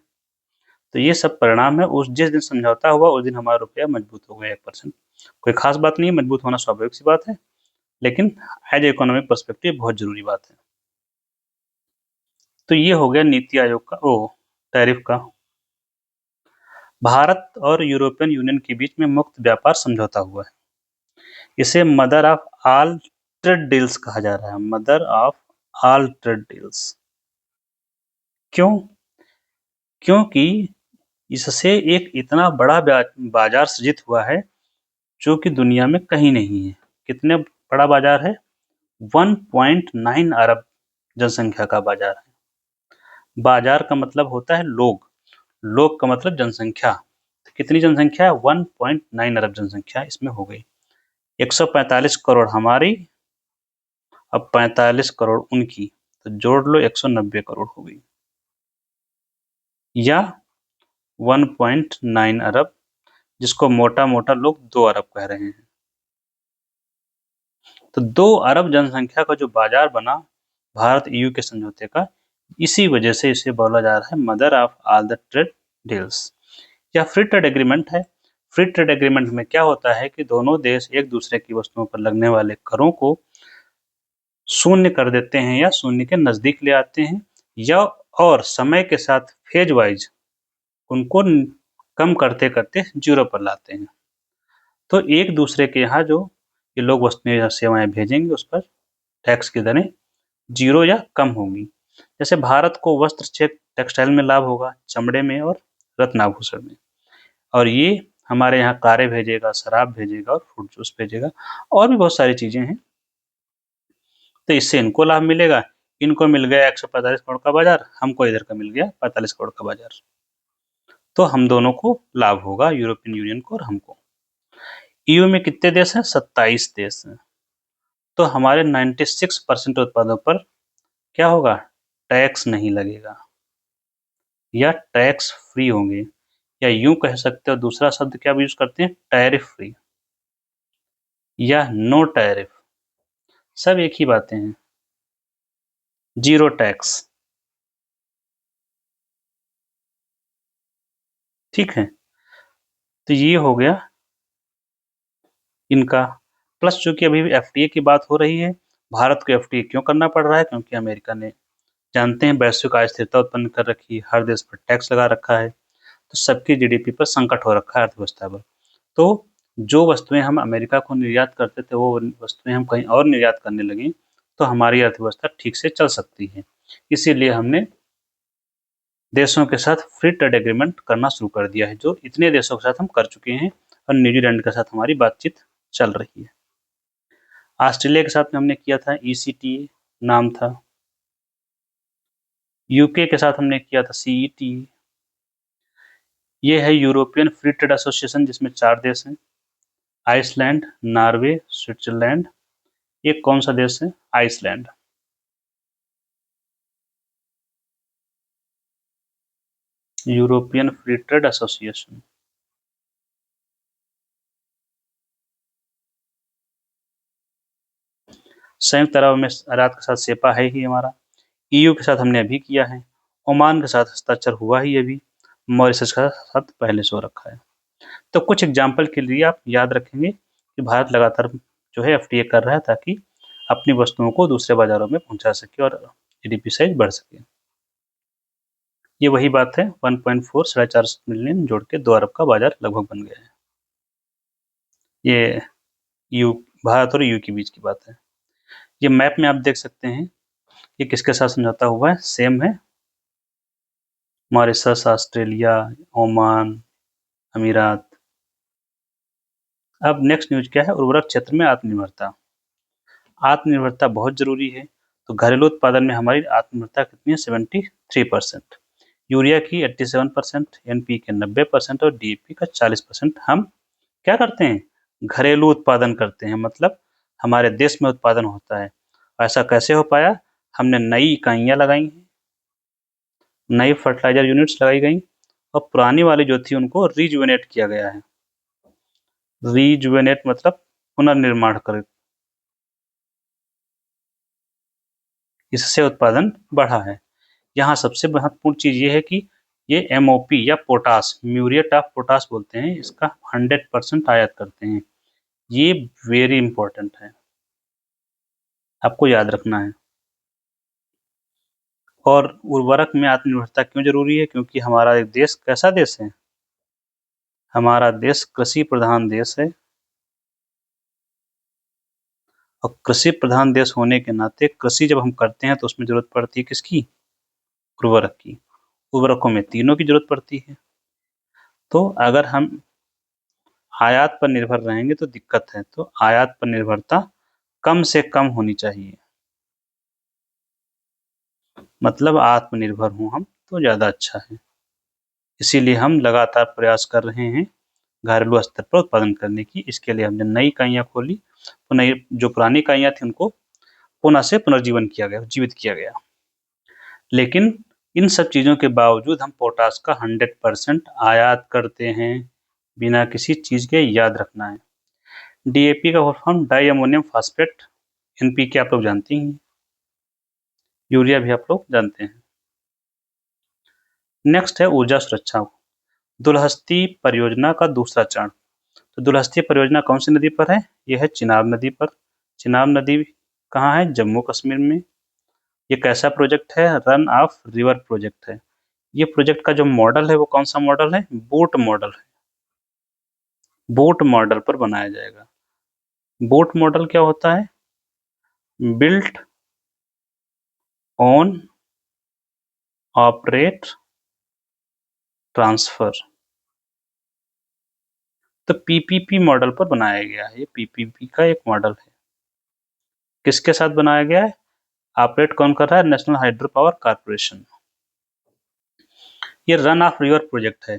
तो ये सब परिणाम है। उस जिस दिन समझौता हुआ उस दिन हमारा रुपया मजबूत हो गया 1%। कोई खास बात नहीं है, मजबूत होना स्वाभाविक सी बात है, लेकिन एज इकोनॉमिक पर्सपेक्टिव बहुत ज़रूरी बात है। तो ये हो गया नीति आयोग का टैरिफ का। भारत और यूरोपियन यूनियन के बीच में मुक्त व्यापार समझौता हुआ है। इसे mother of all trade deals कहा जा रहा है, mother of all trade deals. क्यों? क्योंकि इससे एक इतना बड़ा बाजार सृजित हुआ है जो कि दुनिया में कहीं नहीं है। कितने बड़ा बाजार है? 1.9 अरब जनसंख्या का बाजार है। बाजार का मतलब होता है लोग, लोग का मतलब जनसंख्या। तो कितनी जनसंख्या है? 1.9 अरब जनसंख्या इसमें हो गई। 145 करोड़ हमारी, अब 45 करोड़ उनकी, तो जोड़ लो 190 करोड़ हो गई, या 1.9 अरब, जिसको मोटा मोटा लोग 2 अरब कह रहे हैं। तो 2 अरब जनसंख्या का जो बाजार बना भारत ईयू के समझौते का, इसी वजह से इसे बोला जा रहा है mother of all the trade deals. यह फ्री ट्रेड एग्रीमेंट है। फ्री ट्रेड एग्रीमेंट में क्या होता है कि दोनों देश एक दूसरे की वस्तुओं पर लगने वाले करों को शून्य कर देते हैं या शून्य के नजदीक ले आते हैं, या और समय के साथ फेज वाइज उनको कम करते करते जीरो पर लाते हैं। तो एक दूसरे के यहाँ जो ये लोग वस्तुएं या सेवाएं भेजेंगे उस पर टैक्स की दरें जीरो या कम होंगी। जैसे भारत को वस्त्र क्षेत्र टेक्सटाइल में लाभ होगा, चमड़े में और रत्नाभूषण में, और ये हमारे यहाँ कारें भेजेगा, शराब भेजेगा और फ्रूट जूस भेजेगा, और भी बहुत सारी चीजें हैं। तो इससे इनको लाभ मिलेगा, इनको मिल गया 145 करोड़ का बाजार, हमको इधर का मिल गया 45 करोड़ का बाजार। तो हम दोनों को लाभ होगा, यूरोपियन यूनियन को और हमको। ईयू में कितने देश हैं? 27 देश हैं। तो हमारे 96% उत्पादों पर क्या होगा? टैक्स नहीं लगेगा, या टैक्स फ्री होंगे, या यूं कह सकते हो, दूसरा शब्द क्या यूज करते हैं? टैरिफ फ्री या नो टैरिफ, सब एक ही बातें हैं। जीरो टैक्स, ठीक है। तो ये हो गया इनका। प्लस चूंकि अभी एफटीए की बात हो रही है, भारत को एफटीए क्यों करना पड़ रहा है? क्योंकि अमेरिका ने, जानते हैं, वैश्विक अस्थिरता उत्पन्न कर रखी है, हर देश पर टैक्स लगा रखा है, तो सबकी जीडीपी पर संकट हो रखा है, अर्थव्यवस्था पर। तो जो वस्तुएं हम अमेरिका को निर्यात करते थे, वो वस्तुएं हम कहीं और निर्यात करने लगे, तो हमारी अर्थव्यवस्था ठीक से चल सकती है। इसीलिए हमने देशों के साथ फ्री ट्रेड एग्रीमेंट करना शुरू कर दिया है, जो इतने देशों के साथ हम कर चुके हैं, और न्यूजीलैंड के साथ हमारी बातचीत चल रही है। ऑस्ट्रेलिया के साथ में हमने किया था, ईसीटीए नाम था। यूके के साथ हमने किया था सीईटीए। ये है यूरोपियन फ्री ट्रेड एसोसिएशन, जिसमें 4 देश हैं, आइसलैंड, नॉर्वे, स्विट्जरलैंड। ये कौन सा देश है? Iceland. European Free Trade Association. संयुक्त अरब अमीरात के साथ सेपा है ही हमारा। ईयू के साथ हमने अभी किया है। ओमान के साथ हस्ताक्षर हुआ ही अभी। मॉरिशस के साथ पहले से हो रखा है। तो कुछ एग्जाम्पल के लिए आप याद रखेंगे कि भारत लगातार जो है एफटीए कर रहा है, ताकि अपनी वस्तुओं को दूसरे बाजारों में पहुंचा सके और जीडीपी साइज बढ़ सके। ये वही बात है, 1.4 4.5 मिलियन जोड़ के 2 अरब का बाजार लगभग बन गया है। ये यू भारत और यू के बीच की बात है। ये मैप में आप देख सकते हैं ये किसके साथ समझौता हुआ है, सेम है, मॉरिशस, ऑस्ट्रेलिया, ओमान, अमीरात। अब नेक्स्ट न्यूज क्या है? उर्वरक क्षेत्र में आत्मनिर्भरता। आत्मनिर्भरता बहुत जरूरी है। तो घरेलू उत्पादन में हमारी आत्मनिर्भरता कितनी है? 73%। यूरिया की 87%, एनपी के 90% और डीएपी का 40% हम क्या करते हैं? घरेलू उत्पादन करते हैं, मतलब हमारे देश में उत्पादन होता है। ऐसा कैसे हो पाया? हमने नई इकाइयां लगाई हैं, नई फर्टिलाइजर यूनिट्स लगाई गई, और पुरानी वाली जो थी उनको रिजुवेनेट किया गया है। रिजुवेनेट मतलब पुनर्निर्माण कर, इससे उत्पादन बढ़ा है। यहाँ सबसे महत्वपूर्ण चीज ये है कि ये एमओपी या पोटास, म्यूरिएट ऑफ पोटास बोलते हैं, इसका 100% आयात करते हैं। ये वेरी इंपॉर्टेंट है, आपको याद रखना है। और उर्वरक में आत्मनिर्भरता क्यों जरूरी है? क्योंकि हमारा एक देश कैसा देश है? हमारा देश कृषि प्रधान देश है, और कृषि प्रधान देश होने के नाते कृषि जब हम करते हैं तो उसमें जरूरत पड़ती है किसकी? उर्वरक की। उर्वरकों में तीनों की जरूरत पड़ती है। तो अगर हम आयात पर निर्भर रहेंगे तो दिक्कत है। तो आयात पर निर्भरता कम से कम होनी चाहिए। मतलब आत्मनिर्भर हूँ हम तो ज़्यादा अच्छा है। इसीलिए हम लगातार प्रयास कर रहे हैं घरेलू स्तर पर उत्पादन करने की। इसके लिए हमने नई इकाइयाँ खोली, तो नई जो पुरानी इकाइयाँ थी उनको पुनः से पुनर्जीवन किया गया, जीवित किया गया। लेकिन इन सब चीज़ों के बावजूद हम पोटाश का 100% आयात करते हैं, बिना किसी चीज़ के, याद रखना है। डीएपी का full form di ammonium phosphate, NPK आप लोग जानती हैं, यूरिया भी आप लोग जानते हैं। नेक्स्ट है ऊर्जा सुरक्षा, दुलहस्ती परियोजना का दूसरा चरण। तो दुलहस्ती परियोजना कौन सी नदी पर है? यह है चिनाब नदी पर। चिनाब नदी कहाँ है? जम्मू कश्मीर में। ये कैसा प्रोजेक्ट है? रन ऑफ रिवर प्रोजेक्ट है। ये प्रोजेक्ट का जो मॉडल है वो कौन सा मॉडल है? बोट मॉडल है। बोट मॉडल पर बनाया जाएगा। बोट मॉडल क्या होता है? Built on operate transfer. तो पीपीपी मॉडल पर बनाया गया है। ये पीपीपी का एक मॉडल है। किसके साथ बनाया गया है? ऑपरेट कौन कर रहा है? National hydro power corporation. ये रन ऑफ रिवर प्रोजेक्ट है।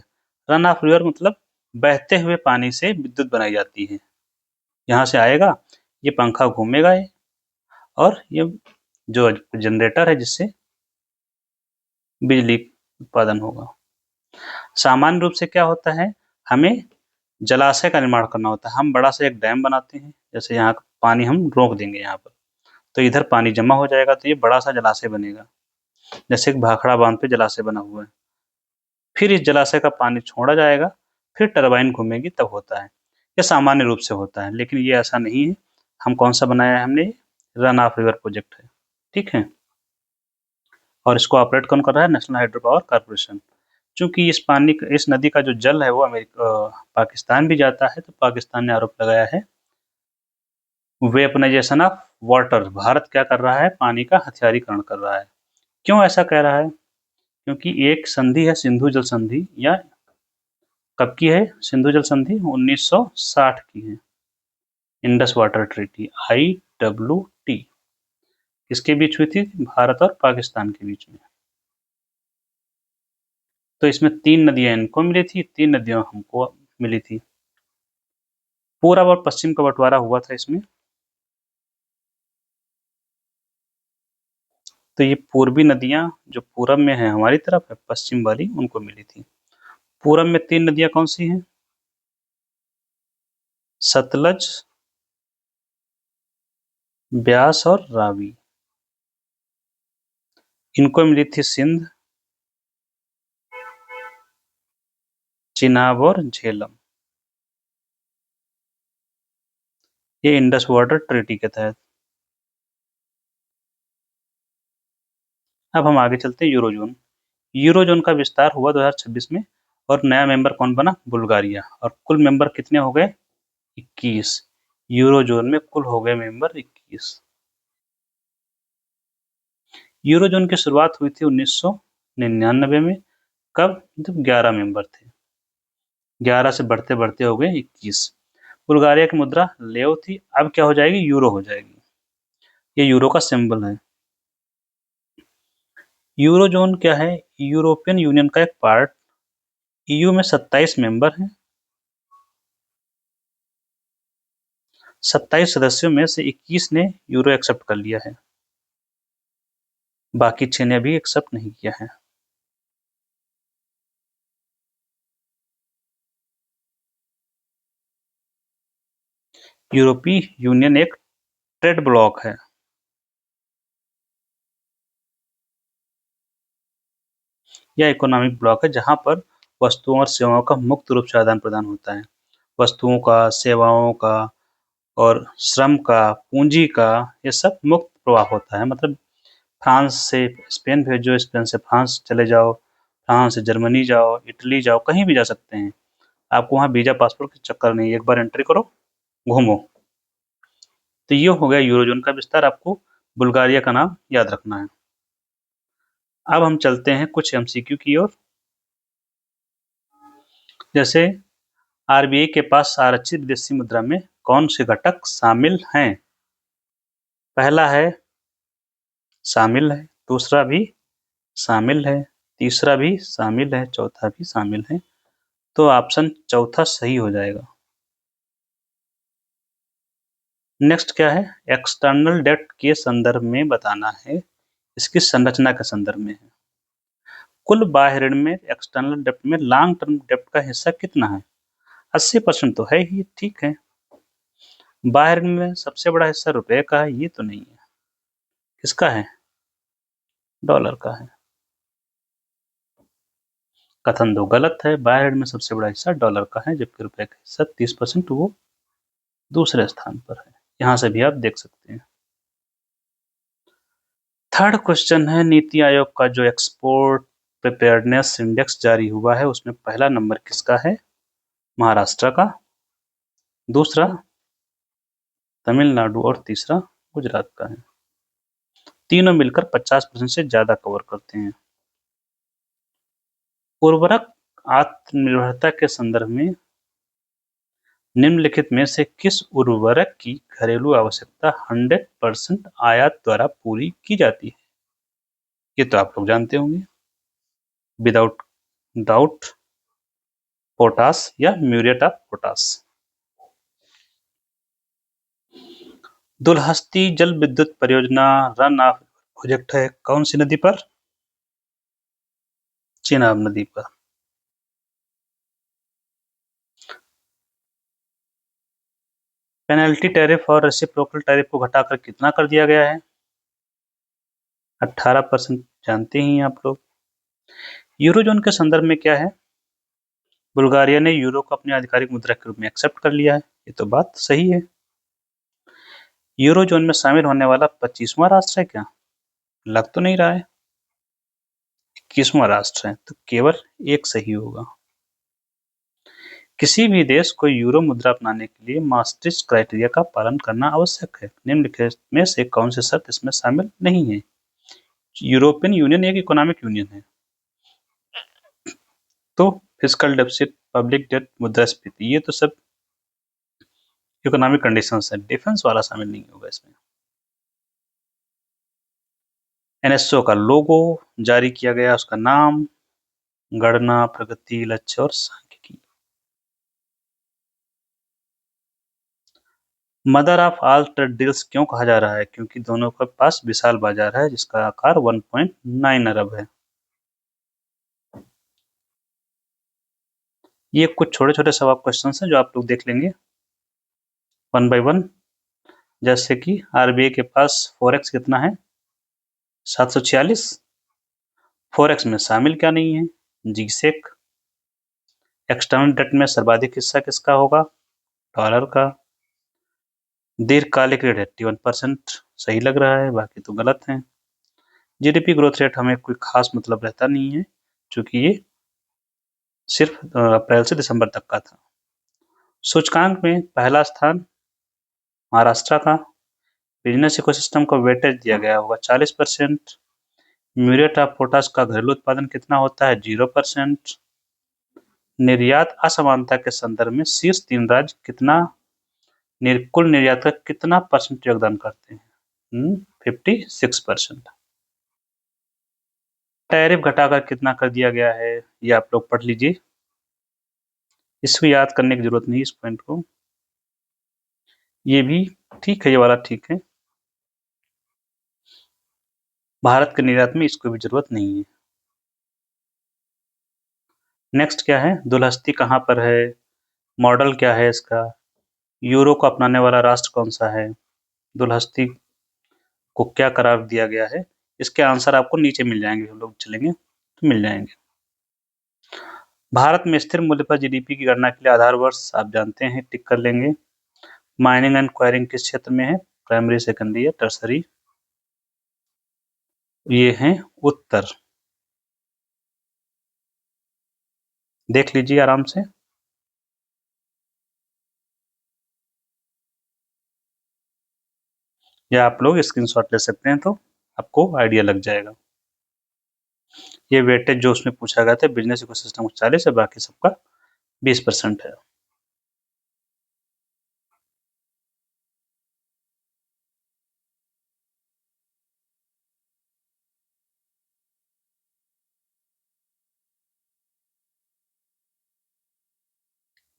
रन ऑफ रिवर मतलब बहते हुए पानी से विद्युत बनाई जाती है। यहाँ से आएगा, ये पंखा घूमेगा ये, और ये जो जनरेटर है जिससे बिजली उत्पादन होगा। सामान्य रूप से क्या होता है, हमें जलाशय का निर्माण करना होता है। हम बड़ा सा एक डैम बनाते हैं, जैसे यहाँ पानी हम रोक देंगे यहाँ पर, तो इधर पानी जमा हो जाएगा, तो ये बड़ा सा जलाशय बनेगा। जैसे एक भाखड़ा बांध पे जलाशय बना हुआ है। फिर इस जलाशय का पानी छोड़ा जाएगा, फिर टरबाइन घूमेगी, तब होता है। ये सामान्य रूप से होता है, लेकिन ये ऐसा नहीं है। हम कौन सा बनाया है हमने? रन ऑफ रिवर प्रोजेक्ट है, ठीक है। और इसको ऑपरेट कौन कर रहा है? National hydro power corporation. चूंकि इस नदी का जो जल है वो पाकिस्तान भी जाता है, तो पाकिस्तान ने आरोप लगाया है वेपनाइजेशन ऑफ वाटर। भारत क्या कर रहा है? पानी का हथियारीकरण कर रहा है। क्यों ऐसा कह रहा है? क्योंकि एक संधि है सिंधु जल संधि, या कब की है सिंधु जल संधि? 1960 की है। इंडस वाटर ट्रीटी, IWT, किसके बीच हुई थी? भारत और पाकिस्तान के बीच में। तो इसमें 3 नदियां इनको मिली थी, 3 नदियां हमको मिली थी। पूर्व और पश्चिम का बंटवारा हुआ था इसमें। तो ये पूर्वी नदियां जो पूरब में है हमारी तरफ है, पश्चिम वाली उनको मिली थी। पूरब में 3 नदियां कौन सी हैं? सतलज, ब्यास और रावी। इनको मिली थी सिंध, चिनाब और झेलम। ये इंडस वाटर ट्रीटी के तहत। अब हम आगे चलते हैं यूरोजोन। यूरोजोन का विस्तार हुआ 2026 में, और नया मेंबर कौन बना? बुल्गारिया। और कुल मेंबर कितने हो गए? 21। यूरोजोन में कुल हो गए मेंबर 21। यूरोजोन की शुरुआत हुई थी 1999 में। कब? जब 11 मेंबर थे। 11 से बढ़ते बढ़ते हो गए 21। बुल्गारिया की मुद्रा लेव थी, अब क्या हो जाएगी? यूरो हो जाएगी। ये यूरो का सिंबल है। यूरोजोन क्या है? यूरोपियन यूनियन का एक पार्ट। ईयू में 27 मेंबर हैं। 27 सदस्यों में से 21 ने यूरो एक्सेप्ट कर लिया है, बाकी 6 ने अभी एक्सेप्ट नहीं किया है। यूरोपीय यूनियन एक ट्रेड ब्लॉक है। यह इकोनॉमिक ब्लॉक है जहां पर वस्तुओं और सेवाओं का मुक्त रूप से आदान प्रदान होता है। वस्तुओं का, सेवाओं का और श्रम का, पूंजी का, ये सब मुक्त प्रवाह होता है। मतलब फ्रांस से स्पेन भेजो, स्पेन से फ्रांस चले जाओ, फ्रांस से जर्मनी जाओ, इटली जाओ, कहीं भी जा सकते हैं। आपको वहाँ वीजा पासपोर्ट का चक्कर नहीं, एक बार एंट्री करो, घूमो। तो ये हो गया यूरोजोन का विस्तार। आपको बुल्गारिया का नाम याद रखना है। अब हम चलते हैं कुछ MCQ की ओर। जैसे RBI के पास आरक्षित विदेशी मुद्रा में कौन से घटक शामिल हैं? पहला है शामिल है, दूसरा भी शामिल है, तीसरा भी शामिल है, चौथा भी शामिल है, तो ऑप्शन चौथा सही हो जाएगा। नेक्स्ट क्या है? एक्सटर्नल डेब्ट के संदर्भ में बताना है, इसकी संरचना के संदर्भ में है। कुल बाह्य ऋण में एक्सटर्नल डेब्ट में लॉन्ग टर्म डेब्ट का हिस्सा कितना है? 80% तो है ही, ठीक है। बाह्य ऋण में सबसे बड़ा हिस्सा रुपए का है, ये तो नहीं है। किसका है? डॉलर का है। कथन दो गलत है, बाह्य ऋण में सबसे बड़ा हिस्सा डॉलर का है, जबकि रुपए का हिस्सा 30% वो दूसरे स्थान पर है। यहाँ से भी आप देख सकते हैं। थर्ड क्वेश्चन है, नीति आयोग का जो एक्सपोर्ट प्रिपेयर्डनेस इंडेक्स जारी हुआ है, उसमें पहला नंबर किसका है? महाराष्ट्र का, दूसरा तमिलनाडु और तीसरा गुजरात का है। तीनों मिलकर 50% से ज्यादा कवर करते हैं। उर्वरक आत्मनिर्भरता के संदर्भ में निम्नलिखित में से किस उर्वरक की घरेलू आवश्यकता 100% आयात द्वारा पूरी की जाती है? ये तो आप लोग जानते होंगे, विदाउट डाउट पोटास या म्यूरेट ऑफ पोटास। दुलहस्ती जल विद्युत परियोजना रन ऑफ प्रोजेक्ट है कौन सी नदी पर? चेनाब नदी पर। पेनल्टी टैरिफ और रेसिप्रोकल टैरिफ को घटाकर कितना कर दिया गया है? 18%। जानते ही हैं आप लोग। यूरोजोन के संदर्भ में क्या है? बुल्गारिया ने यूरो को अपनी आधिकारिक मुद्रा के रूप में एक्सेप्ट कर लिया है, ये तो बात सही है। यूरोजोन में शामिल होने वाला 25वां राष्ट्र है क्या? लग तो नहीं रहा है। 21वां राष्ट्र है, तो केवल एक सही होगा। किसी भी देश को यूरो मुद्रा अपनाने के लिए maastricht क्राइटेरिया का पालन करना आवश्यक है। निम्नलिखित में से कौन सी शर्त इसमें शामिल नहीं है? यूरोपियन यूनियन एक इकोनॉमिक यूनियन है, तो फिस्कल डेफिसिट, पब्लिक डेट, मुद्रास्फीति, ये तो सब इकोनॉमिक कंडीशंस है। डिफेंस वाला शामिल नहीं होगा इसमें। एनएसओ का लोगो जारी किया गया, उसका नाम, गणना, प्रगति, लक्ष्य और सांख्यिकी। Mother of all trade deals क्यों कहा जा रहा है? क्योंकि दोनों के पास विशाल बाजार है, जिसका आकार 1.9 अरब है। ये कुछ छोटे छोटे सवाल क्वेश्चन हैं जो आप लोग देख लेंगे वन बाय वन। जैसे कि आरबीआई के पास फॉरेक्स कितना है? 746। फॉरेक्स में शामिल क्या नहीं है? जीसेक। एक्सटर्नल डेट में सर्वाधिक हिस्सा किसका होगा? डॉलर का। दीर्घकालिक ऋण 81%, सही लग रहा है, बाकी तो गलत है। जीडीपी ग्रोथ रेट हमें कोई खास मतलब रहता नहीं है, क्योंकि ये सिर्फ अप्रैल से दिसंबर तक का था। सूचकांक में पहला स्थान महाराष्ट्र का। बिजनेस इकोसिस्टम को वेटेज दिया गया होगा 40%। म्यूरेट ऑफ पोटाश का घरेलू उत्पादन कितना होता है? 0%। निर्यात असमानता के संदर्भ में शीर्ष 3 राज्य कितना कुल निर्यात का कितना परसेंट योगदान करते हैं? 56%। टैरिफ घटाकर कितना कर दिया गया है, ये आप लोग पढ़ लीजिए, इसको याद करने की जरूरत नहीं इस पॉइंट को। ये भी ठीक है, ये वाला ठीक है। भारत के निर्यात में इसको भी जरूरत नहीं है। नेक्स्ट क्या है? दुलहस्ती कहाँ पर है? मॉडल क्या है इसका? यूरो को अपनाने वाला राष्ट्र कौन सा है? दुलहस्ती को क्या करार दिया गया है? इसके आंसर आपको नीचे मिल जाएंगे, हम लोग चलेंगे तो मिल जाएंगे। भारत में स्थिर मूल्य पर जीडीपी की गणना के लिए आधार वर्ष आप जानते हैं, टिक कर लेंगे। माइनिंग एंड क्वायरिंग किस क्षेत्र में है? प्राइमरी, सेकेंडरी या टर्सरी? ये है उत्तर। देख लीजिए आराम से। या आप लोग स्क्रीनशॉट ले सकते हैं, तो आपको आइडिया लग जाएगा। ये वेटेज जो उसमें पूछा गया था, बिजनेस इकोसिस्टम को 40 है, बाकी सबका 20% है।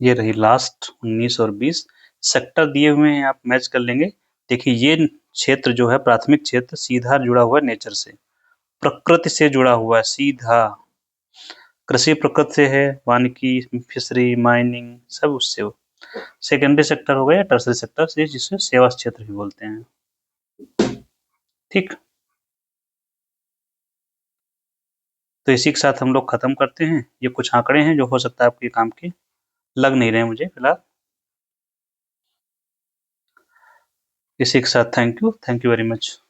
ये रही लास्ट 19 और 20 सेक्टर दिए हुए हैं, आप मैच कर लेंगे। देखिए ये क्षेत्र जो है प्राथमिक क्षेत्र सीधा जुड़ा हुआ है नेचर से, प्रकृति से जुड़ा हुआ है सीधा। कृषि प्रकृति से है, वानिकी, फिशरी, माइनिंग सब उससे हो। सेकेंडरी सेक्टर हो गया, टर्सरी सेक्टर से जिसे सेवा क्षेत्र भी बोलते हैं। ठीक, तो इसी के साथ हम लोग खत्म करते हैं। ये कुछ आंकड़े हैं जो हो सकता है आपके काम के लग नहीं रहे मुझे फिलहाल। इसी के साथ थैंक यू वेरी मच।